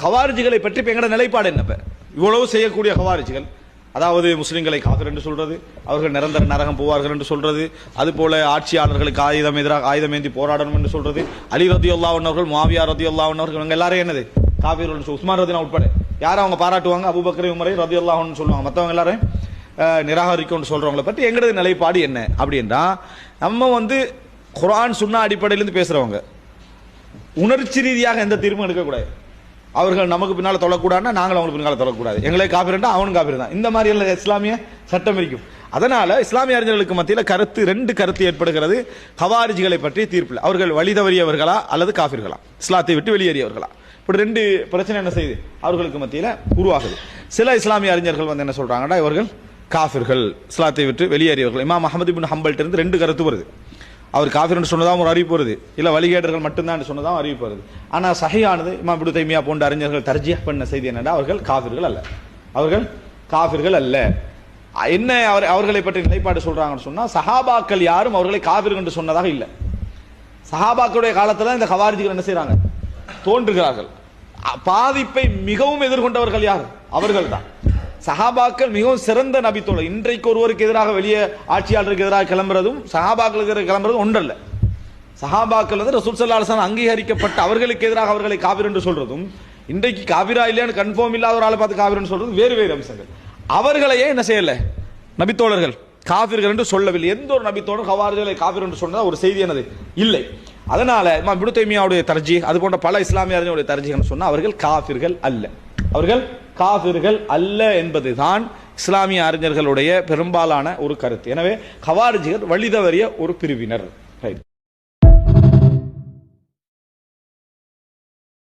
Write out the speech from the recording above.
ஹவாரிஜிகளை பற்றி இப்போ எங்களோட நிலைப்பாடு என்ன? இவ்வளவு செய்யக்கூடிய ஹவாரிஜிகள், அதாவது முஸ்லிம்களை காஃபிர் என்று சொல்றது, அவர்கள் நிரந்தர நரகம் போவார்கள் என்று சொல்றது, அதுபோல ஆட்சியாளர்களுக்கு ஆயுதமேந்தி போராடணும் என்று சொல்றது, அலி ரதியுல்லாஹு அன்ஹு அவர்கள், முஆவியா ரதியுல்லாஹு அன்ஹு அவர்கள், இவங்க எல்லாரும் என்னது காஃபிர்கள். உஸ்மான் ரதினா உட்பட யாரும் அவங்க பாராட்டுவாங்க, அபூபக்கர் உமரை ரதியுல்லாஹு அன்ஹு சொல்லுவாங்க, மற்றவங்க எல்லாரும் நிராகரிக்கும்னு சொல்றவங்களை பற்றி எங்களது நிலைப்பாடு என்ன அப்படின்னா, நம்ம குர்ஆன் சுன்னா அடிப்படையிலிருந்து பேசுறவங்க, உணர்ச்சி ரீதியாக எந்த தீர்ப்பும் எடுக்கக்கூடாது. அவர்கள் நமக்கு பின்னால் தொழக்கூடாதுன்னா நாங்கள் அவங்களுக்கு பின்னால் தொழக்கூடாது, எங்களை காபிரண்டா அவனும் காபிர் தான், இந்த மாதிரி எல்லாம் இஸ்லாமிய சட்டம் இருக்கும். அதனால இஸ்லாமிய அறிஞர்களுக்கு மத்தியில் ரெண்டு கருத்து ஏற்படுகிறது ஹவாரிஜிகளை பற்றி தீர்ப்பில். அவர்கள் வழி தவறியவர்களா அல்லது காபிர்களா, இஸ்லாத்தை விட்டு வெளியேறியவர்களா, இப்படி ரெண்டு பிரச்சனை என்ன செய்யுது அவர்களுக்கு மத்தியில் உருவாகுது. சில இஸ்லாமிய அறிஞர்கள் என்ன சொல்றாங்கன்னா, இவர்கள் காபிர்கள், இஸ்லாத்தை விட்டு வெளியேறியவர்கள். இமாம் அஹ்மத் இப்னு ஹம்பல்ட்ட இருந்து ரெண்டு கருத்து வருது. அவர் காஃபிர் என்று சொன்னதாகவும் ஒரு அறிவிப்பு வருது, இல்லை வழிகேடர்கள் மட்டும்தான் சொன்னதாகவும் அறிவிப்பு வருது. ஆனால் சஹீஹானது இமாம் இப்னு தைமியா போன்ற அறிஞர்கள் தர்ஜீஹ் பண்ண செய்தி என்னன்னா, அவர்கள் காஃபிர்கள் அல்ல, அவர்கள் காஃபிர்கள் அல்ல. என்ன அவர்களை பற்றி நிலைப்பாடு சொல்றாங்கன்னு சொன்னா, சஹாபாக்கள் யாரும் அவர்களை காஃபிர்கள் என்று சொன்னதாக இல்லை. சஹாபாக்களுடைய காலத்துல இந்த ஹவாரிஜிகள் என்ன செய்யறாங்க, தோன்றுகிறார்கள். பாதிப்பை மிகவும் எதிர்கொண்டவர்கள் யார்? அவர்கள் தான். சஹாபாக்கள் மிகவும் சிறந்த நபித்தோழர். இன்றைக்கு ஒருவருக்கு எதிராக வெளியே ஆட்சியாளருக்கு எதிராக கிளம்புறதும் சஹாபாக்களுக்கு எதிராக கிளம்புறதும் ஒன்றல்ல. சஹாபாக்கள் ரசூல் ஸல்லல்லாஹு அலைஹி வஸல்லம் அங்கீகரிக்கப்பட்ட அவர்களுக்கு எதிராக அவர்களை காபிர் என்று சொல்றதும், இன்றைக்கு காபிரா இல்லையான்னு கன்ஃபார்ம் இல்லாத ஒரு ஆளை பார்த்து காபிர் என்று சொல்றதும் வேறு வேறு அம்சங்கள். அவர்களையே என்ன செய்யல நபித்தோழர்கள் காபிர்கள் என்று சொல்லவில்லை. எந்த ஒரு நபித்தோழர் ஹவாரிஜிகளை காபிர் என்று சொன்னதா ஒரு செய்தி என்னது இல்லை. அதனால இமாம் இப்னு தைமியாவுடைய தர்ஜீஹ், அது போன்ற பல இஸ்லாமிய அறிஞர்களுடைய தர்ஜீஹ் சொன்னா அவர்கள் காபிர்கள் அல்ல, அவர்கள் காபிர்கள் அல்ல என்பதுதான் இஸ்லாமிய அறிஞர்களுடைய பெரும்பாலான ஒரு கருத்து. எனவே ஹவாரிஜிகள் வழி தவறிய ஒரு பிரிவினர்.